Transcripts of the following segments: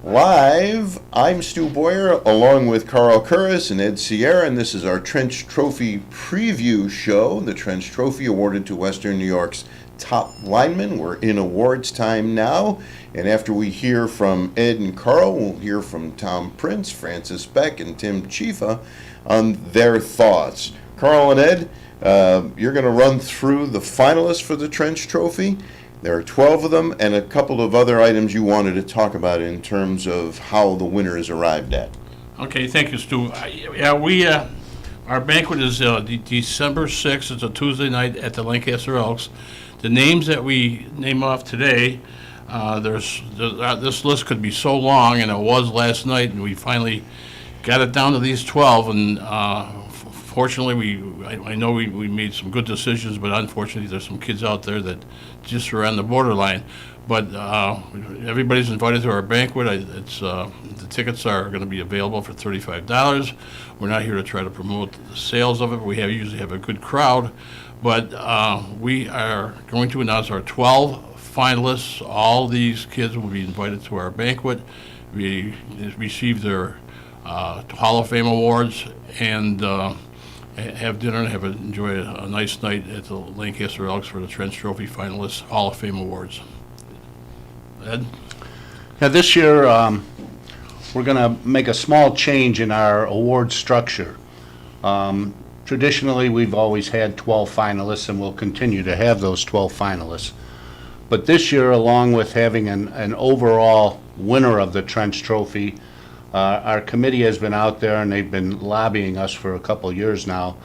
Live, I'm Stu Boyer, along with Carl Curris and Ed Sierra, and this is our Trench Trophy preview show. The Trench Trophy awarded to Western New York's top linemen. We're in awards time now, and after we hear from Ed and Carl, we'll hear from Tom Prince, Francis Beck, and Tim Chifa on their thoughts. Carl and Ed, you're going to run through the finalists for the Trench Trophy. There are 12 of them, and a couple of other items you wanted to talk about in terms of how the winner is arrived at. Okay, thank you, Stu. Our banquet is December 6th. It's a Tuesday night at the Lancaster Elks. The names that we name off today, this list could be so long, and it was last night, and we finally got it down to these 12, and fortunately, I know we made some good decisions, but unfortunately, there's some kids out there that just are on the borderline. But everybody's invited to our banquet. The tickets are going to be available for $35. We're not here to try to promote the sales of it. We usually have a good crowd. But we are going to announce our 12 finalists. All these kids will be invited to our banquet. We receive their Hall of Fame awards and have dinner and enjoy a nice night at the Lancaster Elks for the Trench Trophy finalists Hall of Fame awards. Ed? Now this year we're going to make a small change in our award structure. Traditionally we've always had 12 finalists and we'll continue to have those 12 finalists. But this year, along with having an overall winner of the Trench Trophy, our committee has been out there and they've been lobbying us for a couple years now.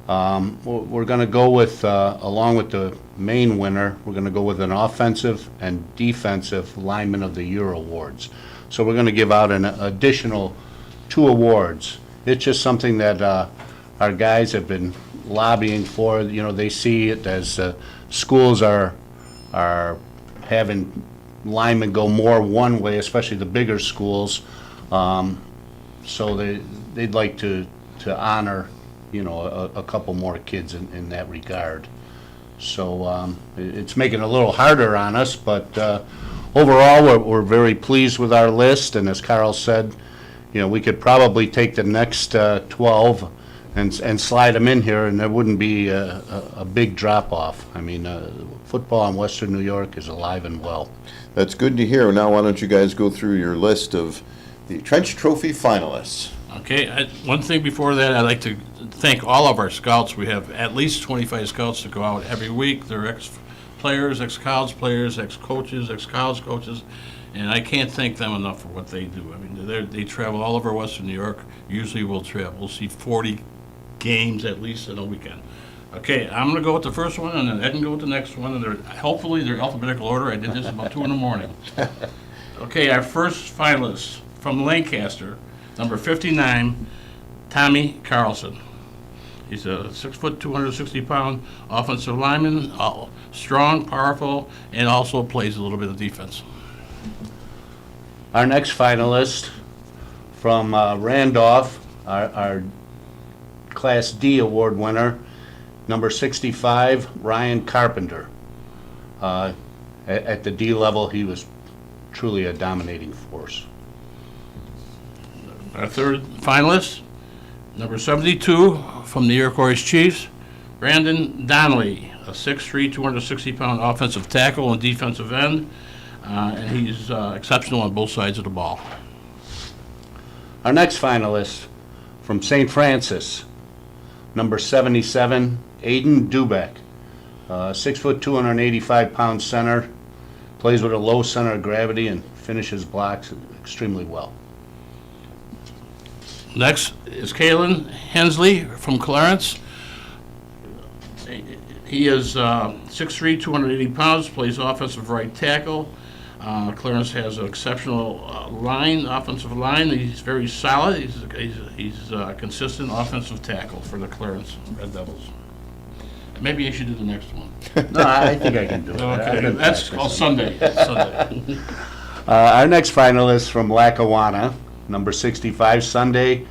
We're going to go with, along with the main winner, we're going to go with an offensive and defensive lineman of the year awards. So we're going to give out an additional 2 awards. It's just something that our guys have been lobbying for. You know, they see it as schools are having linemen go more one way, especially the bigger schools. So they'd like to honor, you know, a couple more kids in that regard. So it's making it a little harder on us, but overall we're very pleased with our list. And as Carl said, you know, we could probably take the next 12 and slide them in here, and there wouldn't be a big drop off. I mean, football in Western New York is alive and well. That's good to hear. Now why don't you guys go through your list of the Trench Trophy finalists. Okay, one thing before that, I'd like to thank all of our scouts. We have at least 25 scouts that go out every week. They're ex-players, ex-college players, ex-coaches, ex-college coaches, and I can't thank them enough for what they do. I mean, they travel all over Western New York. Usually we'll see 40 games at least in a weekend. Okay, I'm going to go with the first one, and then Ed can go with the next one, and hopefully they're alphabetical order. I did this about 2 in the morning. Okay, our first finalist from Lancaster, number 59, Tommy Carlson. He's a 6 foot, 260-pound offensive lineman, strong, powerful, and also plays a little bit of defense. Our next finalist from Randolph, our Class D award winner, number 65, Ryan Carpenter. At the D level, he was truly a dominating force. Our third finalist, number 72, from the Iroquois Chiefs, Brandon Donnelly, a 6'3", 260-pound offensive tackle and defensive end, and he's exceptional on both sides of the ball. Our next finalist from St. Francis, number 77, Aiden Dubeck, 6 foot, 285-pound center, plays with a low center of gravity and finishes blocks extremely well. Next is Kalen Hensley from Clarence. He is 6'3", 280 pounds, plays offensive right tackle. Clarence has an exceptional offensive line. He's very solid. He's a consistent offensive tackle for the Clarence Red Devils. Maybe I should do the next one. No, I think I can do it. Okay, that's called Sunday. Our next finalist from Lackawanna, number 65, Sunday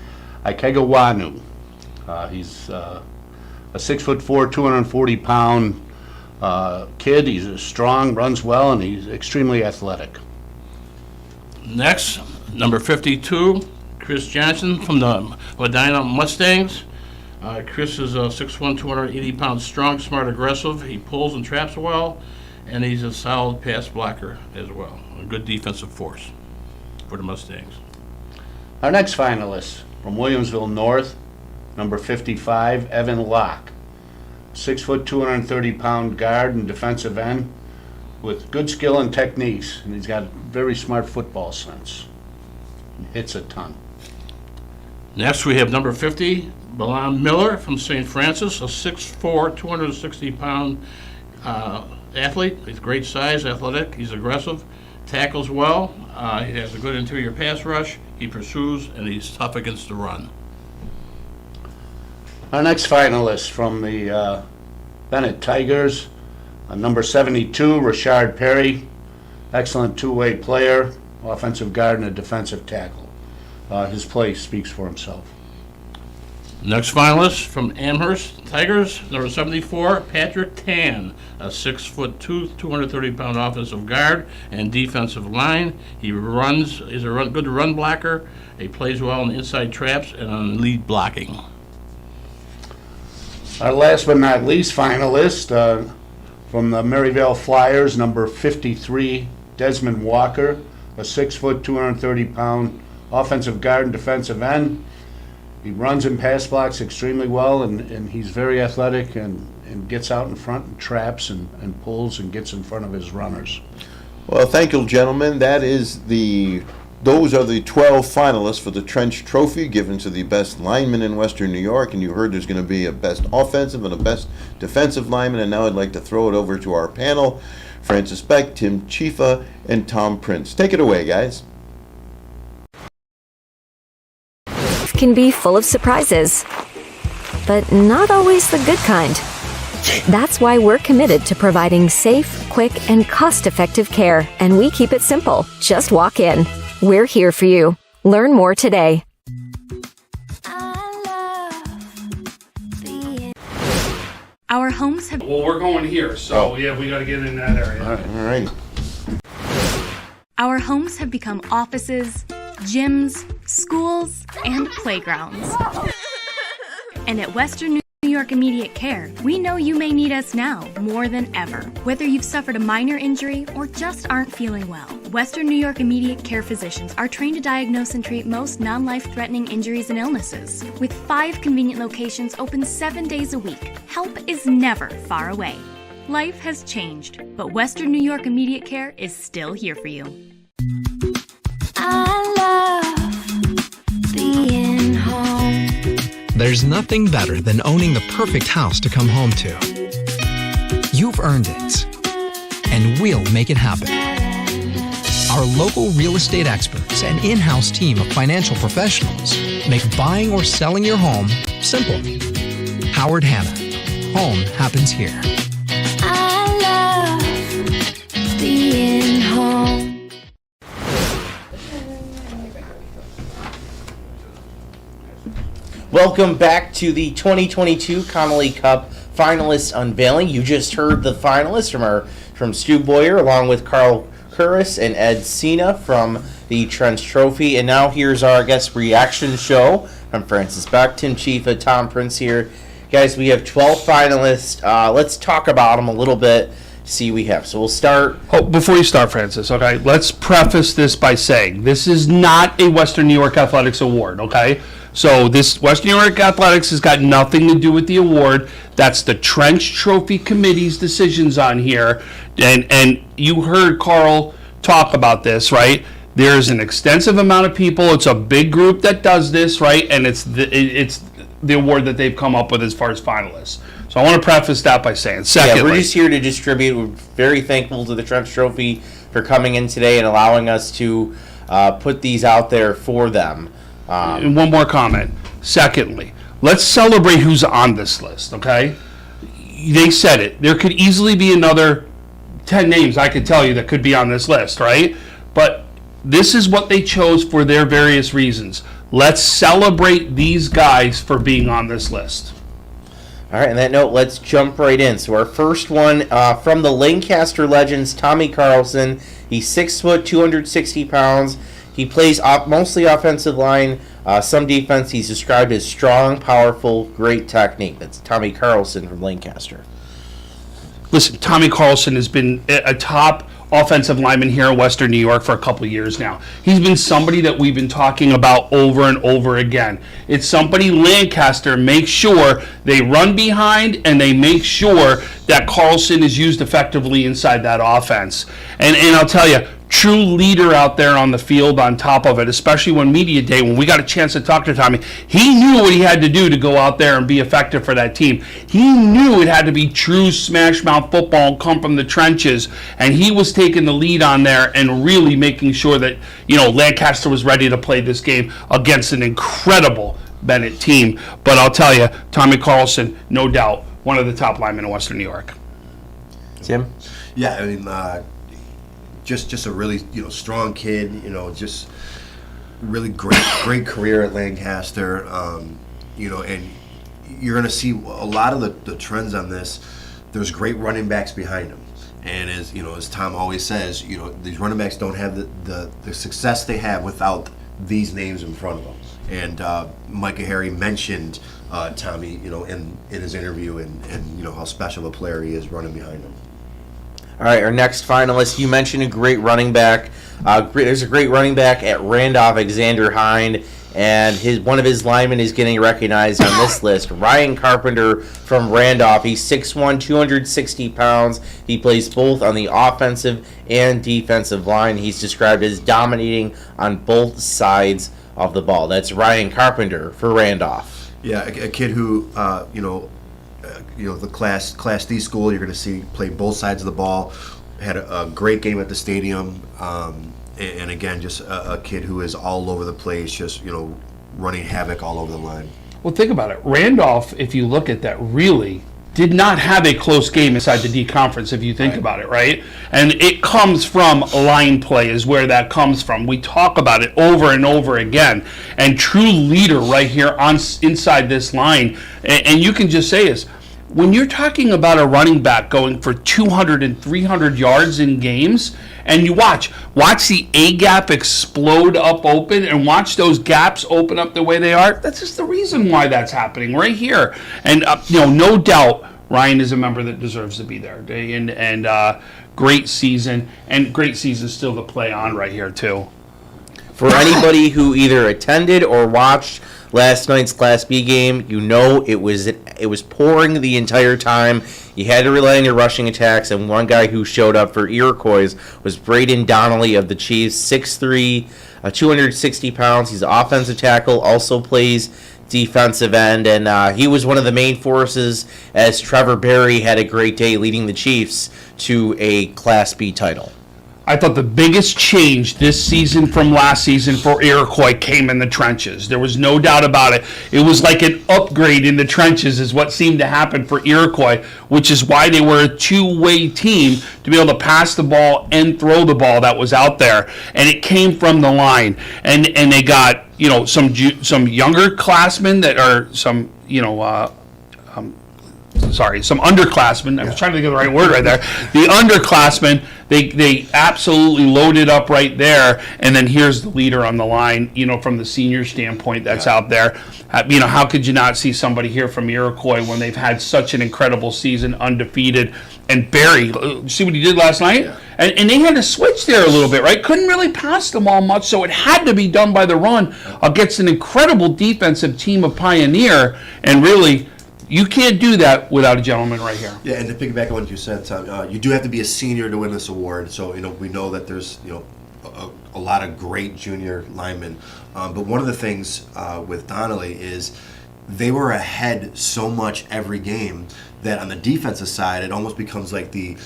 Ikegawanu. He's a 6'4", 240-pound kid. He's strong, runs well, and he's extremely athletic. Next, Number 52, Chris Johnson from the Medina Mustangs. Chris is a 6'1", 280-pound strong, smart, aggressive. He pulls and traps well, and he's a solid pass blocker as well. A good defensive force for the Mustangs. Our next finalist from Williamsville North, number 55, Evan Locke. 6 foot, 230-pound guard and defensive end with good skill and techniques, and he's got very smart football sense. Hits a ton. Next, we have number 50, Balan Miller from St. Francis, a 6'4", 260-pound athlete. He's great size, athletic. He's aggressive, tackles well. He has a good interior pass rush. He pursues, and he's tough against the run. Our next finalist from the Bennett Tigers, number 72, Rashard Perry. Excellent two-way player, offensive guard and a defensive tackle. His play speaks for himself. Next finalist from Amherst Tigers, number 74, Patrick Tan, a 6'2", 230-pound offensive guard and defensive line. He runs, is a good run blocker. He plays well in inside traps and on lead blocking. Our last but not least finalist from the Maryvale Flyers, number 53, Desmond Walker, a 6 foot, 230-pound offensive guard and defensive end. He runs and pass blocks extremely well, and he's very athletic and gets out in front and traps and pulls and gets in front of his runners. Well, thank you, gentlemen. Those are the 12 finalists for the Trench Trophy given to the best lineman in Western New York, and you heard there's going to be a best offensive and a best defensive lineman, and now I'd like to throw it over to our panel, Francis Beck, Tim Chifa, and Tom Prince. Take it away, guys. Can be full of surprises, but not always the good kind. That's why we're committed to providing safe, quick, and cost-effective care, and we keep it simple. Just walk in. We're here for you. Learn more today. Our homes have... Well, we're going here, so yeah, we got to get in that area. All right. Our homes have become offices, gyms, schools, and playgrounds. And at Western New York Immediate Care, we know you may need us now more than ever. Whether you've suffered a minor injury or just aren't feeling well, Western New York Immediate Care physicians are trained to diagnose and treat most non-life-threatening injuries and illnesses. With 5 convenient locations open 7 days a week, help is never far away. Life has changed, but Western New York Immediate Care is still here for you. I love being home. There's nothing better than owning the perfect house to come home to. You've earned it, and we'll make it happen. Our local real estate experts and in-house team of financial professionals make buying or selling your home simple. Howard Hanna. Home happens here. I love being home. Welcome back to the 2022 Connolly Cup finalist unveiling. You just heard the finalists from Stu Boyer, along with Carl Curris and Ed Cena from the Trench Trophy. And now here's our guest reaction show. I'm Francis Beck, Tim Chifa, Tom Prince here. Guys, we have 12 finalists. Let's talk about them a little bit. See we have. So we'll start. Oh, before you start, Francis, okay, let's preface this by saying this is not a Western New York Athletics Award, okay? So this Western New York Athletics has got nothing to do with the award. That's the Trench Trophy Committee's decisions on here. And you heard Carl talk about this, right? There's an extensive amount of people. It's a big group that does this, right? And it's the award that they've come up with as far as finalists. So I want to preface that by saying, secondly, yeah, we're just here to distribute. We're very thankful to the Trench Trophy for coming in today and allowing us to put these out there for them. And one more comment. Secondly, let's celebrate who's on this list, okay? They said it. There could easily be another 10 names I could tell you that could be on this list, right? But this is what they chose for their various reasons. Let's celebrate these guys for being on this list. All right, on that note, let's jump right in. So our first one from the Lancaster Legends, Tommy Carlson. He's 6 foot, 260 pounds. He plays mostly offensive line, some defense. He's described as strong, powerful, great technique. That's Tommy Carlson from Lancaster. Listen, Tommy Carlson has been a top offensive lineman here in Western New York for a couple of years now. He's been somebody that we've been talking about over and over again. It's somebody Lancaster makes sure they run behind, and they make sure that Carlson is used effectively inside that offense. And I'll tell you, true leader out there on the field on top of it, especially when media day, when we got a chance to talk to Tommy. He knew what he had to do to go out there and be effective for that team. He knew it had to be true smash mouth football and come from the trenches, and he was taking the lead on there and really making sure that, Lancaster was ready to play this game against an incredible Bennett team. But I'll tell you, Tommy Carlson, no doubt, one of the top linemen in Western New York. Tim? Yeah, I mean, just a really strong kid. Just really great career at Lancaster. And you're going to see a lot of the trends on this. There's great running backs behind him, and as Tom always says, these running backs don't have the success they have without these names in front of them. And Micah Harry mentioned Tommy, in his interview, and how special a player he is running behind him. All right, our next finalist, you mentioned a great running back. There's a great running back at Randolph, Xander Hind, and one of his linemen is getting recognized on this list. Ryan Carpenter from Randolph. He's 6'1", 260 pounds. He plays both on the offensive and defensive line. He's described as dominating on both sides of the ball. That's Ryan Carpenter for Randolph. Yeah, a kid who, the Class D school, you're going to see play both sides of the ball. Had a great game at the stadium, and again, just a kid who is all over the place, just running havoc all over the line. Well, think about it. Randolph, if you look at that, really did not have a close game inside the D conference, if you think about it, right? And it comes from line play is where that comes from. We talk about it over and over again. And true leader right here inside this line. And you can just say is, when you're talking about a running back going for 200 and 300 yards in games, and you watch the A-gap explode up open, and watch those gaps open up the way they are, that's just the reason why that's happening right here. And, no doubt, Ryan is a member that deserves to be there. And great season, and great season still to play on right here, too. For anybody who either attended or watched last night's Class B game, it was pouring the entire time. You had to rely on your rushing attacks, and one guy who showed up for Iroquois was Braden Donnelly of the Chiefs, 6'3", 260 pounds. He's an offensive tackle, also plays defensive end, and he was one of the main forces as Trevor Berry had a great day leading the Chiefs to a Class B title. I thought the biggest change this season from last season for Iroquois came in the trenches. There was no doubt about it. It was like an upgrade in the trenches is what seemed to happen for Iroquois, which is why they were a two-way team to be able to pass the ball and throw the ball that was out there. And it came from the line. And they got, some younger classmen that are some underclassmen. I was trying to think of the right word right there. The underclassmen, they absolutely loaded up right there. And then here's the leader on the line, from the senior standpoint that's out there. How could you not see somebody here from Iroquois when they've had such an incredible season, undefeated? And Barry, see what he did last night? Yeah. And they had to switch there a little bit, right? Couldn't really pass the ball much, so it had to be done by the run against an incredible defensive team of Pioneer. And really, you can't do that without a gentleman right here. Yeah, and to piggyback on what you said, Tom, you do have to be a senior to win this award. So, we know that there's, a lot of great junior linemen. But one of the things with Donnelly is they were ahead so much every game that on the defensive side, it almost becomes like the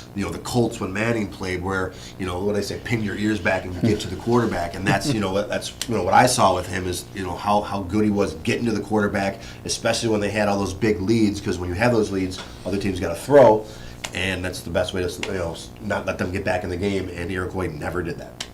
Colts when Manning played, where what I say, pin your ears back and you get to the quarterback, and that's what I saw with him is how good he was getting to the quarterback, especially when they had all those big leads, because when you have those leads, other teams got to throw, and that's the best way to not let them get back in the game, and Iroquois never did that.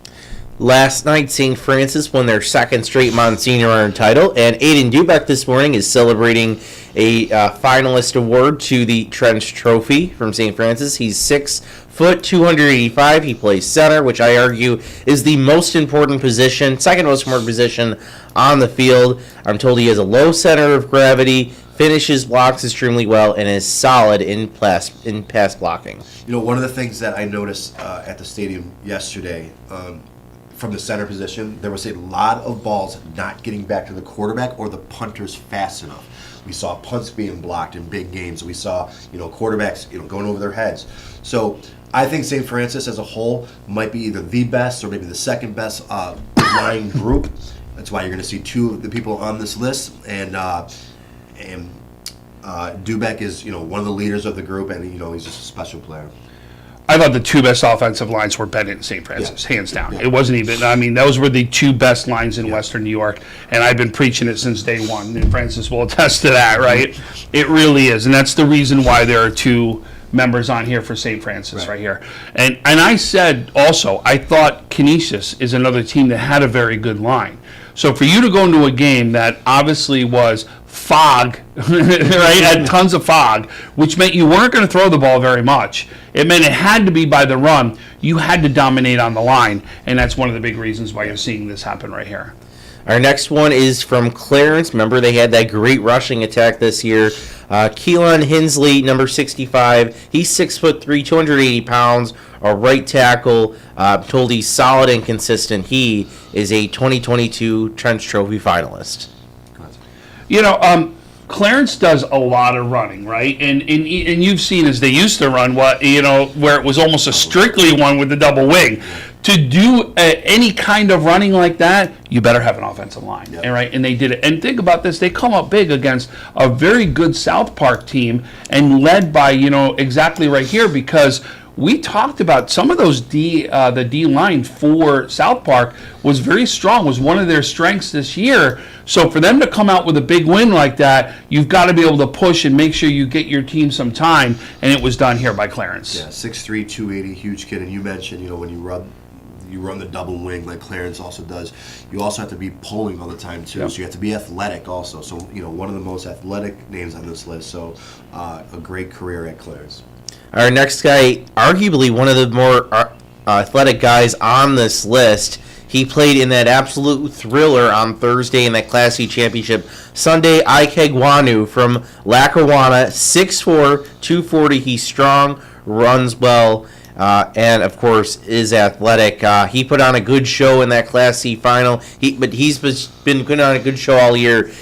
Last night, St. Francis won their second straight Monsignor title, and Aiden Dubeck this morning is celebrating a finalist award to the Trench Trophy from St. Francis. He's 6', 285. He plays center, which I argue is the most important position, second most important position on the field. I'm told he has a low center of gravity, finishes blocks extremely well, and is solid in pass blocking. You know, one of the things that I noticed at the stadium yesterday, from the center position, there was a lot of balls not getting back to the quarterback or the punters fast enough. We saw punts being blocked in big games. We saw, quarterbacks, going over their heads. So I think St. Francis as a whole might be either the best or maybe the second best line group. That's why you're going to see two of the people on this list. And Dubek is, one of the leaders of the group, and he's just a special player. I thought the two best offensive lines were Bennett and St. Francis, hands down. Yeah. It wasn't even, those were the two best lines in Western New York, and I've been preaching it since day one, and Francis will attest to that, right? It really is, and that's the reason why there are two members on here for St. Francis right here. And I said also, I thought Canisius is another team that had a very good line. So for you to go into a game that obviously was fog, right, had tons of fog, which meant you weren't going to throw the ball very much. It meant it had to be by the run. You had to dominate on the line, and that's one of the big reasons why you're seeing this happen right here. Our next one is from Clarence. Remember, they had that great rushing attack this year. Keelan Hensley, number 65. He's 6'3", 280 pounds. A right tackle. Told he's solid and consistent. He is a 2022 Trench Trophy finalist. Clarence does a lot of running, right? And you've seen as they used to run where it was almost a strictly one with the double wing. To do any kind of running like that, you better have an offensive line, right? And they did it. And think about this: they come up big against a very good South Park team, and led by exactly right here, because we talked about some of those the D line for South Park was very strong, was one of their strengths this year. So for them to come out with a big win like that, you've got to be able to push and make sure you get your team some time, and it was done here by Clarence. Yeah, 6'3", 280, huge kid. And you mentioned, when you run the double wing like Clarence also does, you also have to be pulling all the time too. Yep. So you have to be athletic also. So, one of the most athletic names on this list. So a great career at Clarence. Our next guy, arguably one of the more athletic guys on this list. He played in that absolute thriller on Thursday in that Class C championship. Sunday, Ike Guanu from Lackawanna, 6'4", 240. He's strong, runs well, and of course is athletic. He put on a good show in that Class C final. He's been putting on a good show all year.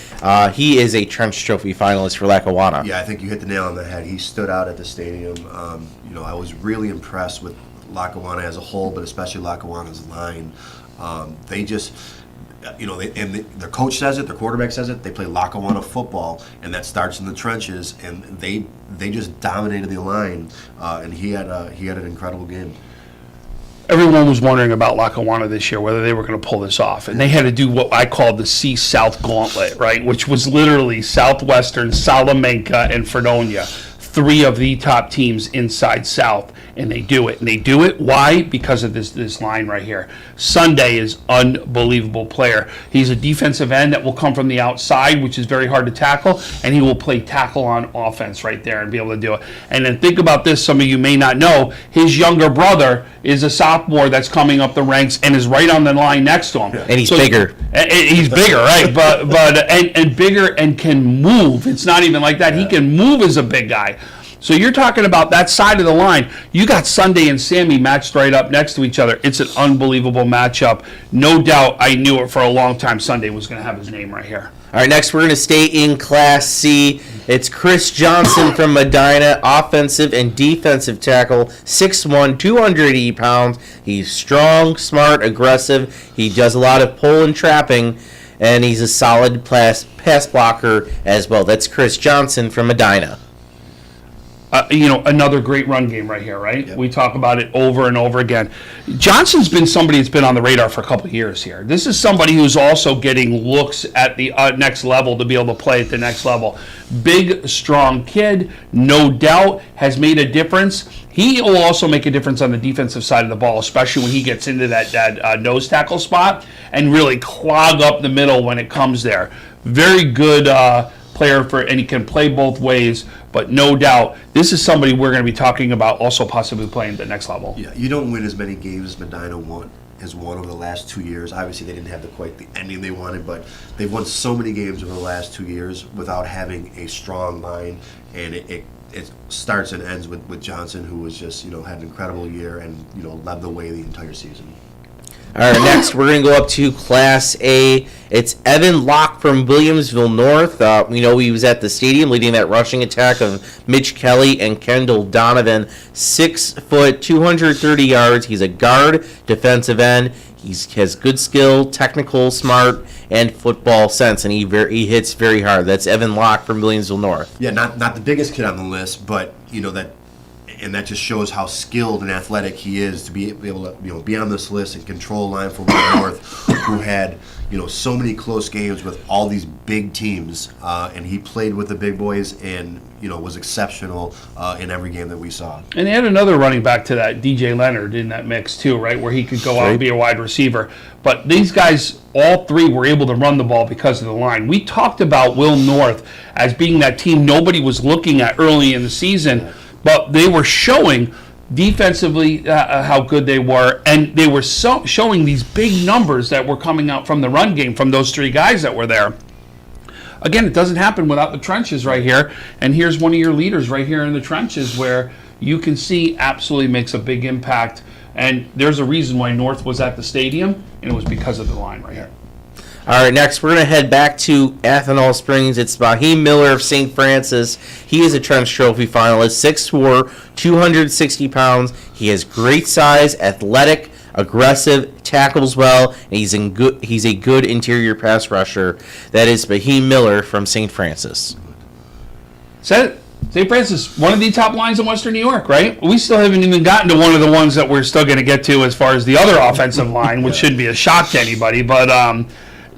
He is a Trench Trophy finalist for Lackawanna. Yeah, I think you hit the nail on the head. He stood out at the stadium. I was really impressed with Lackawanna as a whole, but especially Lackawanna's line. They just, their coach says it, their quarterback says it. They play Lackawanna football, and that starts in the trenches. And they just dominated the line, and he had an incredible game. Everyone was wondering about Lackawanna this year, whether they were going to pull this off. And they had to do what I called the C-South Gauntlet, right? Which was literally Southwestern, Salamanca, and Fredonia. Three of the top teams inside South, and they do it. And they do it, why? Because of this line right here. Sunday is unbelievable player. He's a defensive end that will come from the outside, which is very hard to tackle, and he will play tackle on offense right there and be able to do it. And then think about this, some of you may not know, his younger brother is a sophomore that's coming up the ranks and is right on the line next to him. And he's bigger. He's bigger, right? But bigger and can move. It's not even like that. He can move as a big guy. So you're talking about that side of the line. You got Sunday and Sammy matched right up next to each other. It's an unbelievable matchup. No doubt, I knew it for a long time. Sunday was going to have his name right here. All right, next we're going to stay in Class C. It's Chris Johnson from Medina, offensive and defensive tackle, 6'1", 280 pounds. He's strong, smart, aggressive. He does a lot of pull and trapping, and he's a solid pass blocker as well. That's Chris Johnson from Medina. Another great run game right here, right? Yep. We talk about it over and over again. Johnson's been somebody that's been on the radar for a couple of years here. This is somebody who's also getting looks at the next level to be able to play at the next level. Big, strong kid, no doubt, has made a difference. He will also make a difference on the defensive side of the ball, especially when he gets into that nose tackle spot and really clog up the middle when it comes there. Very good player and he can play both ways. But no doubt, this is somebody we're going to be talking about also possibly playing the next level. Yeah, you don't win as many games as Medina has won over the last 2 years. Obviously, they didn't have quite the ending they wanted, but they've won so many games over the last 2 years without having a strong line, and it starts and ends with Johnson, who was just, had an incredible year and, led the way the entire season. All right, next we're going to go up to Class A. It's Evan Locke from Williamsville North. We know he was at the stadium leading that rushing attack of Mitch Kelly and Kendall Donovan. 6 foot, 230 yards. He's a guard, defensive end. He has good skill, technical, smart, and football sense, and he hits very hard. That's Evan Locke from Williamsville North. Yeah, not the biggest kid on the list, but that just shows how skilled and athletic he is to be able to be on this list and control a line for William North, who had so many close games with all these big teams, and he played with the big boys and was exceptional in every game that we saw. And they had another running back to that, DJ Leonard, in that mix too, right, where he could go out and be a wide receiver. But these guys, all three, were able to run the ball because of the line. We talked about Will North as being that team nobody was looking at early in the season, but they were showing defensively how good they were, and they were showing these big numbers that were coming out from the run game from those three guys that were there. Again, it doesn't happen without the trenches right here, and here's one of your leaders right here in the trenches where you can see absolutely makes a big impact, and there's a reason why North was at the stadium, and it was because of the line right here. All right, next we're going to head back to Ethanol Springs. It's Bahim Miller of St. Francis. He is a Trench Trophy finalist, 6'4", 260 pounds. He has great size, athletic, aggressive, tackles well, and he's a good interior pass rusher. That is Bahim Miller from St. Francis. St. Francis, one of the top lines in Western New York, right? We still haven't even gotten to one of the ones that we're still going to get to as far as the other offensive line, which shouldn't be a shock to anybody, but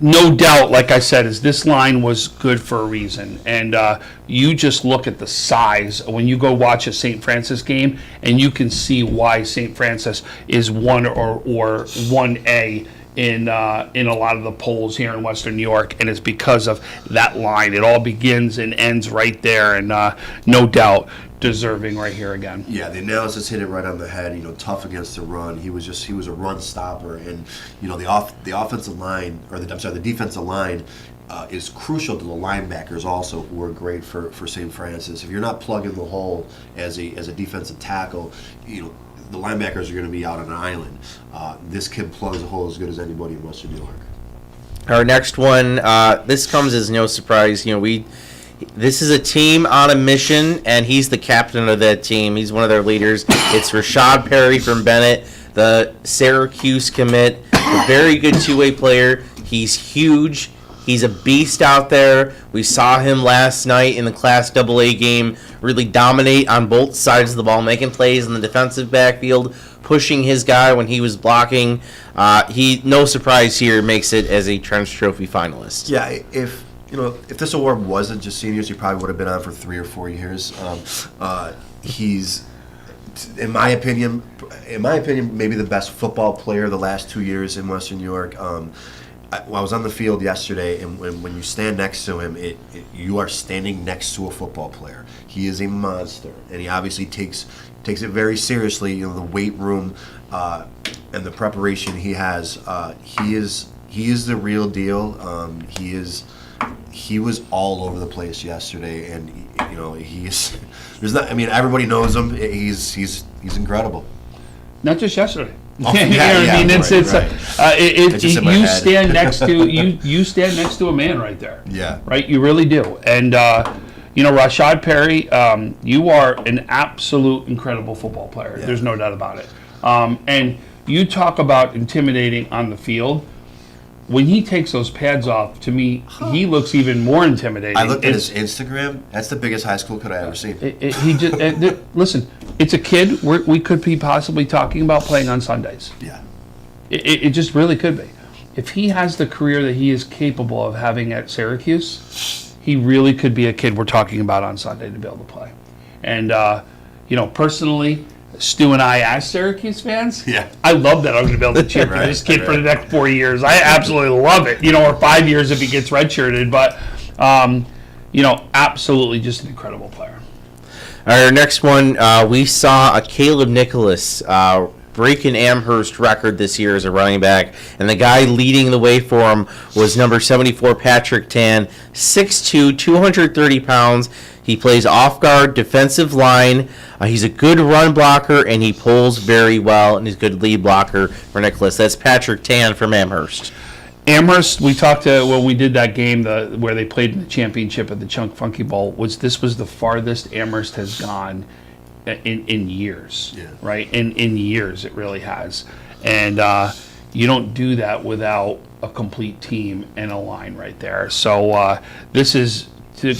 no doubt, like I said, is this line was good for a reason. And you just look at the size when you go watch a St. Francis game, and you can see why St. Francis is 1 or 1A in a lot of the polls here in Western New York, and it's because of that line. It all begins and ends right there, and no doubt deserving right here again. Yeah, the analysis hit it right on the head. Tough against the run. He was a run stopper, and the offensive line, the defensive line is crucial to the linebackers also, who are great for St. Francis. If you're not plugging the hole as a defensive tackle, the linebackers are going to be out on an island. This kid plugs the hole as good as anybody in Western New York. Our next one, this comes as no surprise. This is a team on a mission, and he's the captain of that team. He's one of their leaders. It's Rashad Perry from Bennett, the Syracuse commit, a very good two-way player. He's huge. He's a beast out there. We saw him last night in the Class AA game really dominate on both sides of the ball, making plays in the defensive backfield, pushing his guy when he was blocking. No surprise here, makes it as a Trench Trophy finalist. Yeah, if this award wasn't just seniors, he probably would have been on for 3 or 4 years. He's, in my opinion, maybe the best football player the last 2 years in Western New York. I was on the field yesterday, and when you stand next to him, you are standing next to a football player. He is a monster, and he obviously takes it very seriously. The weight room and the preparation he has. He is the real deal. He was all over the place yesterday, and he's there's not. I mean, everybody knows him. He's incredible. Not just yesterday. Oh, yeah, you stand next to you stand next to a man right there. Yeah. Right, you really do. And Rashad Perry, you are an absolute incredible football player. Yeah. There's no doubt about it. And you talk about intimidating on the field. When he takes those pads off, to me, he looks even more intimidating. I looked at his Instagram. That's the biggest high school kid I've ever seen. Listen, it's a kid we could be possibly talking about playing on Sundays. Yeah. It just really could be. If he has the career that he is capable of having at Syracuse, he really could be a kid we're talking about on Sunday to be able to play. And, personally, Stu and I, as Syracuse fans, I love that I'm going to be able to cheer for this kid for the next 4 years. I absolutely love it. Or 5 years if he gets redshirted. But, absolutely just an incredible player. Our next one, we saw a Caleb Nicholas breaking Amherst record this year as a running back, and the guy leading the way for him was number 74, Patrick Tan, 6'2", 230 pounds. He plays off guard, defensive line. He's a good run blocker, and he pulls very well, and he's a good lead blocker for Nicholas. That's Patrick Tan from Amherst. Amherst, we talked to when we did that game where they played in the championship at the Chunk Funky Bowl. This was the farthest Amherst has gone in years, right? In years, it really has. And you don't do that without a complete team and a line right there. So this is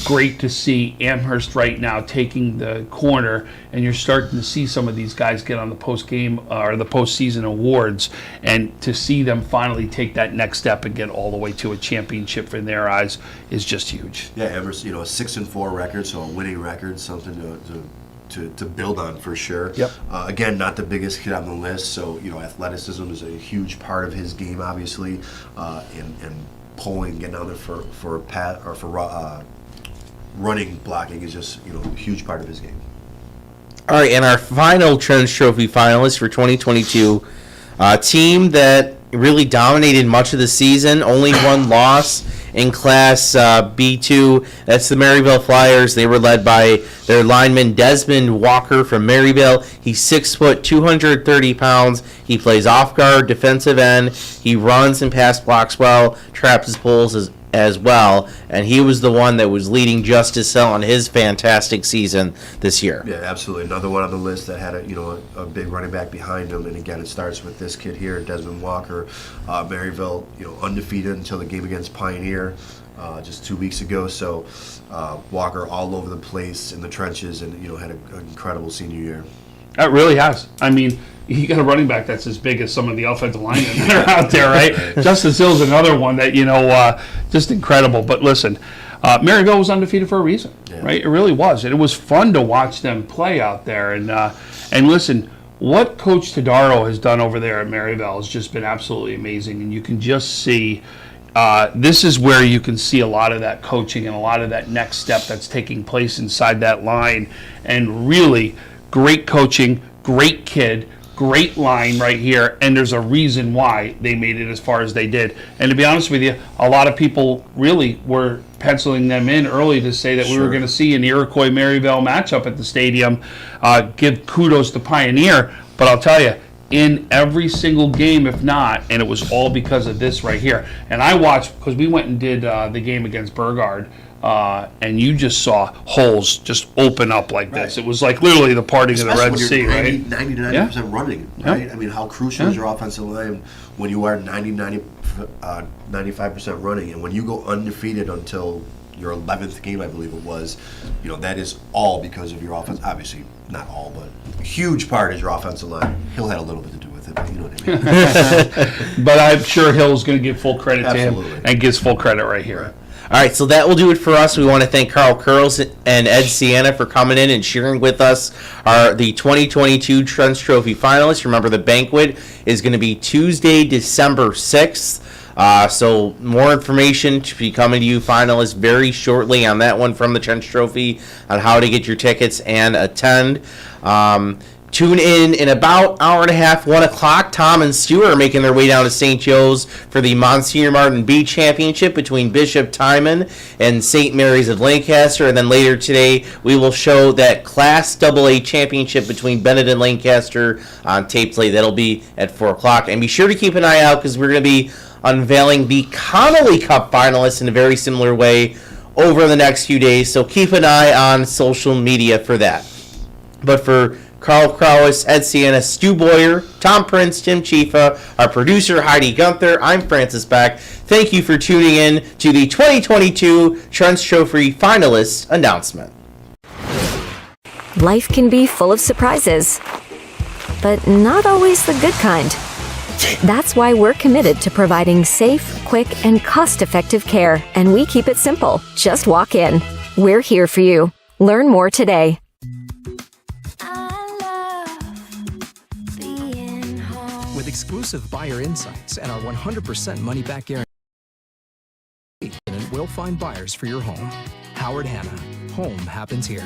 great to see Amherst right now taking the corner, and you're starting to see some of these guys get on the post-game or the postseason awards, and to see them finally take that next step and get all the way to a championship in their eyes is just huge. Yeah, Amherst, a 6-4 record, so a winning record, something to build on for sure. Yep. Again, not the biggest kid on the list, so athleticism is a huge part of his game, obviously, and pulling, getting out there for running, blocking is just a huge part of his game. All right, and our final Trench Trophy finalist for 2022, a team that really dominated much of the season, only one loss in Class B2. That's the Maryville Flyers. They were led by their lineman Desmond Walker from Maryville. He's 6 foot, 230 pounds. He plays off guard, defensive end. He runs and pass blocks well, traps his pulls as well, and he was the one that was leading Justice Hill on his fantastic season this year. Yeah, absolutely. Another one on the list that had a big running back behind him, and again, it starts with this kid here, Desmond Walker. Maryville, undefeated until the game against Pioneer just 2 weeks ago. So Walker all over the place in the trenches, and had an incredible senior year. It really has. I mean, he got a running back that's as big as some of the offensive linemen that are out there, right? Justice Hill's another one that, just incredible. But listen, Maryville was undefeated for a reason, right? It really was. And it was fun to watch them play out there. And listen, what Coach Tadaro has done over there at Maryville has just been absolutely amazing. And you can just see, this is where you can see a lot of that coaching and a lot of that next step that's taking place inside that line. And really great coaching, great kid, great line right here, and there's a reason why they made it as far as they did. And to be honest with you, a lot of people really were penciling them in early to say that we were going to see an Iroquois-Maryville matchup at the stadium. Give kudos to Pioneer, but I'll tell you, in every single game, if not, and it was all because of this right here. And I watched, because we went and did the game against Burgard, and you just saw holes just open up like this. It was like literally the parting of the Red Sea, right? 90 to 90% running, right? I mean, how crucial is your offensive line when you are 95% running, and when you go undefeated until your 11th game, I believe it was, that is all because of your offense. Obviously, not all, but a huge part is your offensive line. Hill had a little bit to do with it, but you know what I mean. But I'm sure Hill's going to give full credit to him, and gives full credit right here. Right. All right, so that will do it for us. We want to thank Carl Curls and Ed Sienna for coming in and sharing with us the 2022 Trench Trophy finalists. Remember, the banquet is going to be Tuesday, December 6th. So more information to be coming to you finalists very shortly on that one from the Trench Trophy on how to get your tickets and attend. Tune in about hour and a half, 1 o'clock. Tom and Stu are making their way down to St. Joe's for the Monsignor Martin B Championship between Bishop Timon and St. Mary's of Lancaster. And then later today, we will show that Class AA Championship between Bennett and Lancaster on tape play. That'll be at 4 o'clock. And be sure to keep an eye out, because we're going to be unveiling the Connolly Cup finalists in a very similar way over the next few days. So keep an eye on social media for that. But for Carl Krauss, Ed Sienna, Stu Boyer, Tom Prince, Tim Chifa, our producer Heidi Gunther, I'm Francis Beck. Thank you for tuning in to the 2022 Trench Trophy finalists announcement. Life can be full of surprises, but not always the good kind. That's why we're committed to providing safe, quick, and cost-effective care, and we keep it simple. Just walk in. We're here for you. Learn more today. With exclusive buyer insights and our 100% money-back guarantee, we'll find buyers for your home. Howard Hanna. Home happens here.